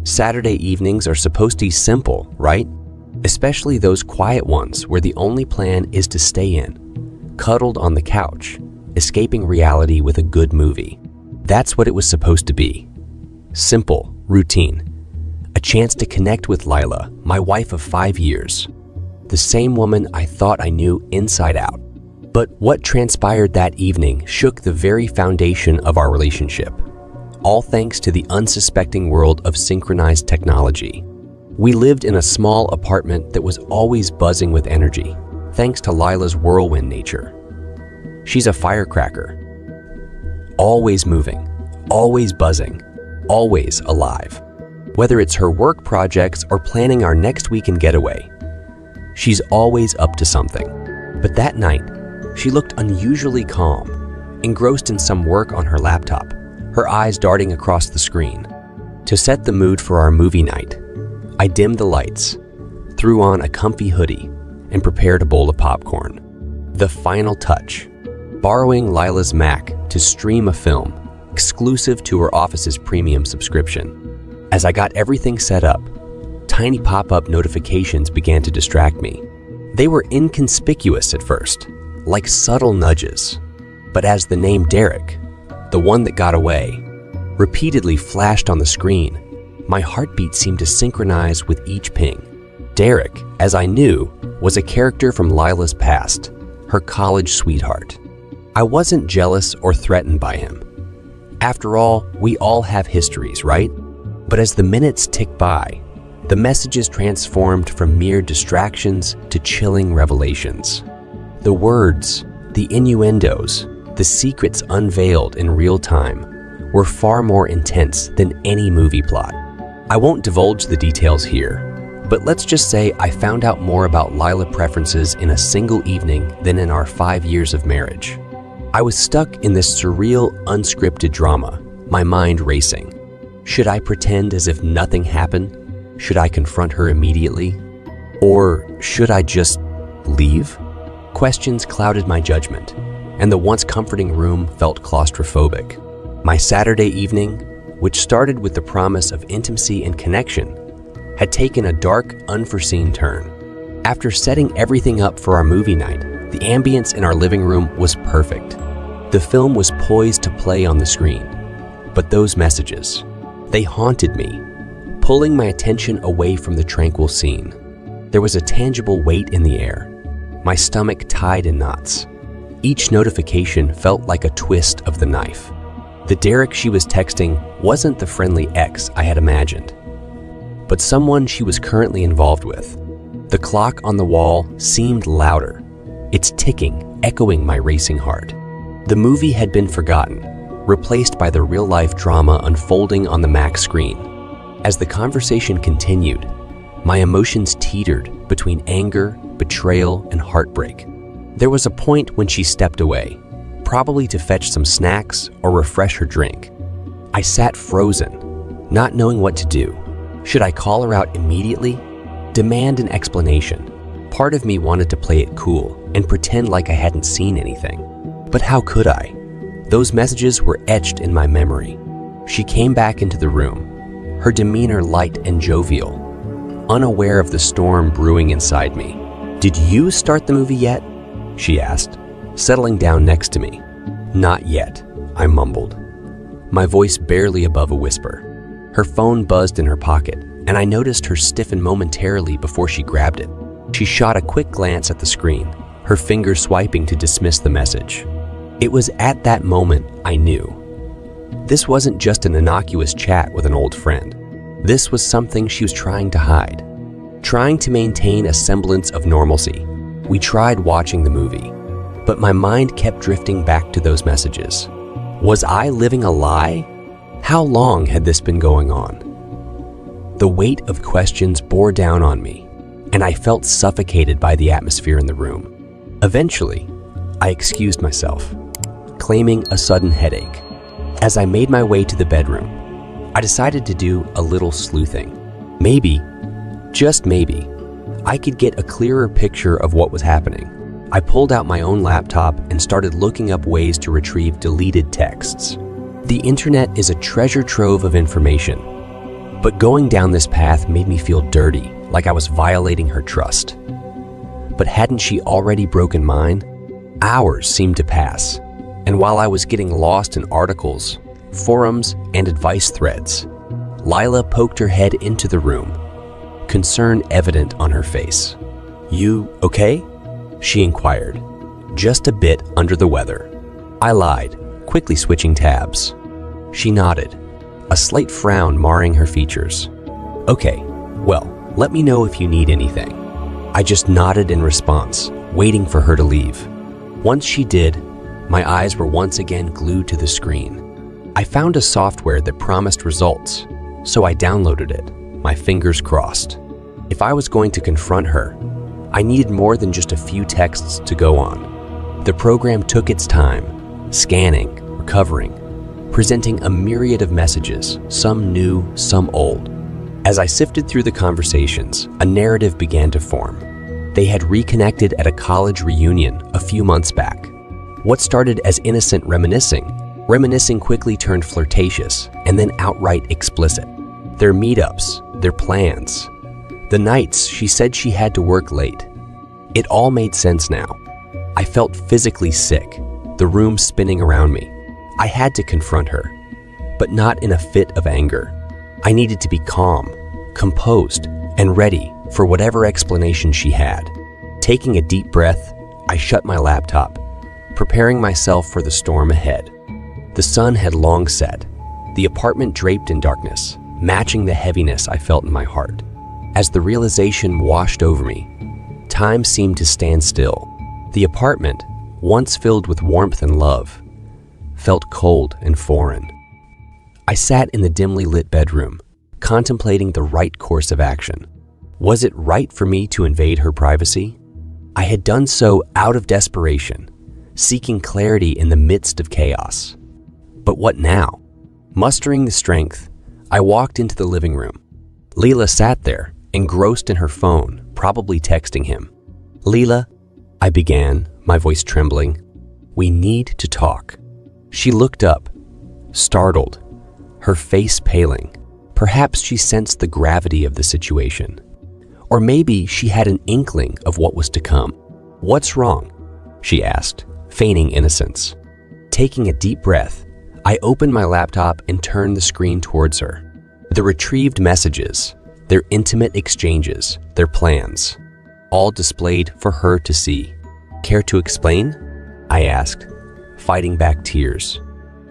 Saturday evenings are supposed to be simple, right? Especially those quiet ones where the only plan is to stay in, cuddled on the couch, escaping reality with a good movie. That's what it was supposed to be. Simple, routine. A chance to connect with Lila, my wife of 5 years. The same woman I thought I knew inside out. But what transpired that evening shook the very foundation of our relationship. All thanks to the unsuspecting world of synchronized technology. We lived in a small apartment that was always buzzing with energy, thanks to Lila's whirlwind nature. She's a firecracker. Always moving, always buzzing, always alive. Whether it's her work projects or planning our next weekend getaway, she's always up to something. But that night, she looked unusually calm, engrossed in some work on her laptop, her eyes darting across the screen. To set the mood for our movie night, I dimmed the lights, threw on a comfy hoodie, and prepared a bowl of popcorn. The final touch, borrowing Lila's Mac to stream a film exclusive to her office's premium subscription. As I got everything set up, tiny pop-up notifications began to distract me. They were inconspicuous at first, like subtle nudges. But as the name Derek, the one that got away, repeatedly flashed on the screen, my heartbeat seemed to synchronize with each ping. Derek, as I knew, was a character from Lila's past, her college sweetheart. I wasn't jealous or threatened by him. After all, we all have histories, right? But as the minutes ticked by, the messages transformed from mere distractions to chilling revelations. The words, the innuendos, the secrets unveiled in real time were far more intense than any movie plot. I won't divulge the details here, but let's just say I found out more about Lila preferences in a single evening than in our 5 years of marriage. I was stuck in this surreal, unscripted drama, my mind racing. Should I pretend as if nothing happened? Should I confront her immediately? Or should I just leave? Questions clouded my judgment, and the once comforting room felt claustrophobic. My Saturday evening, which started with the promise of intimacy and connection, had taken a dark, unforeseen turn. After setting everything up for our movie night, the ambience in our living room was perfect. The film was poised to play on the screen. But those messages, they haunted me, pulling my attention away from the tranquil scene. There was a tangible weight in the air, my stomach tied in knots. Each notification felt like a twist of the knife. The Derek she was texting wasn't the friendly ex I had imagined, but someone she was currently involved with. The clock on the wall seemed louder, its ticking echoing my racing heart. The movie had been forgotten, replaced by the real-life drama unfolding on the Mac screen. As the conversation continued, my emotions teetered between anger, betrayal, and heartbreak. There was a point when she stepped away, probably to fetch some snacks or refresh her drink. I sat frozen, not knowing what to do. Should I call her out immediately? Demand an explanation? Part of me wanted to play it cool and pretend like I hadn't seen anything. But how could I? Those messages were etched in my memory. She came back into the room, her demeanor light and jovial, unaware of the storm brewing inside me. "Did you start the movie yet?" she asked, settling down next to me. "Not yet," I mumbled, my voice barely above a whisper. Her phone buzzed in her pocket, and I noticed her stiffen momentarily before she grabbed it. She shot a quick glance at the screen, her finger swiping to dismiss the message. It was at that moment I knew. This wasn't just an innocuous chat with an old friend. This was something she was trying to hide, trying to maintain a semblance of normalcy. We tried watching the movie, but my mind kept drifting back to those messages. Was I living a lie? How long had this been going on? The weight of questions bore down on me, and I felt suffocated by the atmosphere in the room. Eventually, I excused myself, claiming a sudden headache. As I made my way to the bedroom, I decided to do a little sleuthing. Maybe, just maybe, I could get a clearer picture of what was happening. I pulled out my own laptop and started looking up ways to retrieve deleted texts. The internet is a treasure trove of information, But going down this path made me feel dirty, like I was violating her trust. But hadn't she already broken mine? Hours seemed to pass, and while I was getting lost in articles, forums, and advice threads, Lila poked her head into the room, concern evident on her face. "You okay?" she inquired, just a bit under the weather. I lied, quickly switching tabs. She nodded, a slight frown marring her features. "Okay, well, let me know if you need anything." I just nodded in response, waiting for her to leave. Once she did, my eyes were once again glued to the screen. I found a software that promised results, so I downloaded it, my fingers crossed. If I was going to confront her, I needed more than just a few texts to go on. The program took its time, scanning, recovering, presenting a myriad of messages, some new, some old. As I sifted through the conversations, a narrative began to form. They had reconnected at a college reunion a few months back. What started as innocent reminiscing quickly turned flirtatious and then outright explicit. Their meetups, their plans, the nights she said she had to work late. It all made sense now. I felt physically sick, the room spinning around me. I had to confront her, but not in a fit of anger. I needed to be calm, composed, and ready for whatever explanation she had. Taking a deep breath, I shut my laptop, preparing myself for the storm ahead. The sun had long set, the apartment draped in darkness, matching the heaviness I felt in my heart. As the realization washed over me, time seemed to stand still. The apartment, once filled with warmth and love, felt cold and foreign. I sat in the dimly lit bedroom, contemplating the right course of action. Was it right for me to invade her privacy? I had done so out of desperation, seeking clarity in the midst of chaos. But what now? Mustering the strength, I walked into the living room. Leela sat there, engrossed in her phone, probably texting him. "Leela," I began, my voice trembling, "we need to talk." She looked up, startled, her face paling. Perhaps she sensed the gravity of the situation. Or maybe she had an inkling of what was to come. "What's wrong?" she asked, feigning innocence. Taking a deep breath, I opened my laptop and turned the screen towards her. The retrieved messages, their intimate exchanges, their plans, all displayed for her to see. "Care to explain?" I asked, fighting back tears.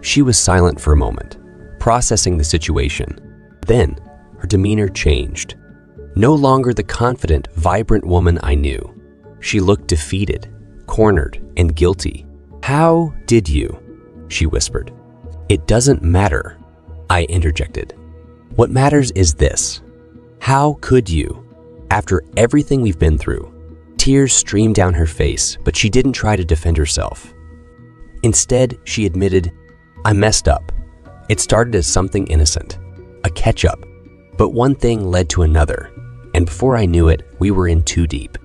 She was silent for a moment, processing the situation. Then, her demeanor changed. No longer the confident, vibrant woman I knew. She looked defeated, cornered, and guilty. "How did you?" she whispered. "It doesn't matter," I interjected. "What matters is this. How could you? After everything we've been through." Tears streamed down her face, but she didn't try to defend herself. Instead, she admitted, "I messed up. It started as something innocent, a catch-up. But one thing led to another, and before I knew it, we were in too deep."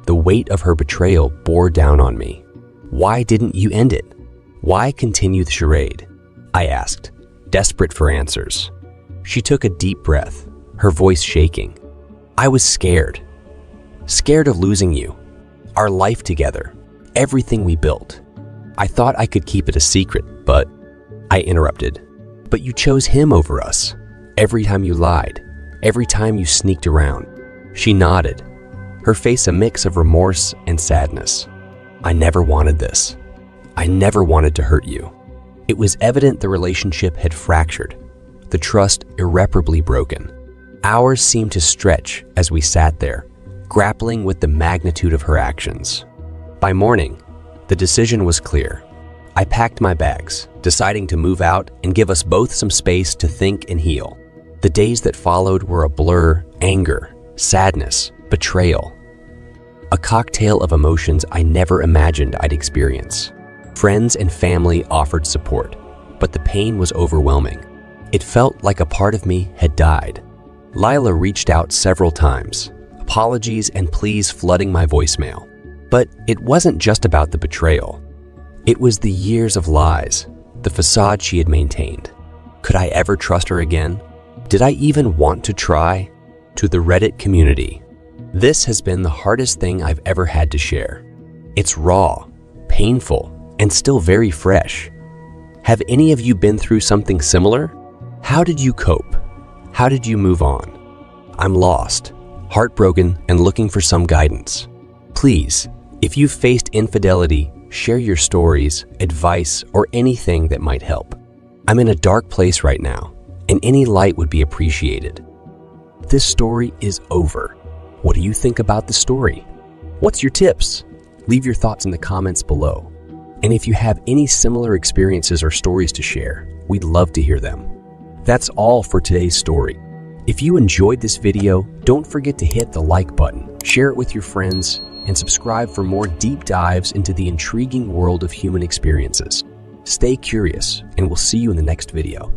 The weight of her betrayal bore down on me. "Why didn't you end it? Why continue the charade?" I asked, desperate for answers. She took a deep breath, her voice shaking. "I was scared. Scared of losing you, our life together, everything we built. I thought I could keep it a secret, but..." I interrupted. "But you chose him over us. Every time you lied, every time you sneaked around." She nodded, her face a mix of remorse and sadness. "I never wanted this. I never wanted to hurt you." It was evident the relationship had fractured, the trust irreparably broken. Hours seemed to stretch as we sat there, grappling with the magnitude of her actions. By morning, the decision was clear. I packed my bags, deciding to move out and give us both some space to think and heal. The days that followed were a blur: anger, sadness, betrayal. A cocktail of emotions I never imagined I'd experience. Friends and family offered support, but the pain was overwhelming. It felt like a part of me had died. Lila reached out several times, apologies and pleas flooding my voicemail. But it wasn't just about the betrayal. It was the years of lies, the facade she had maintained. Could I ever trust her again? Did I even want to try? To the Reddit community. This has been the hardest thing I've ever had to share. It's raw, painful, and still very fresh. Have any of you been through something similar? How did you cope? How did you move on? I'm lost, heartbroken, and looking for some guidance. Please, if you've faced infidelity, share your stories, advice, or anything that might help. I'm in a dark place right now, and any light would be appreciated. This story is over. What do you think about the story? What's your tips? Leave your thoughts in the comments below. And if you have any similar experiences or stories to share, we'd love to hear them. That's all for today's story. If you enjoyed this video, don't forget to hit the like button, share it with your friends, and subscribe for more deep dives into the intriguing world of human experiences. Stay curious, and we'll see you in the next video.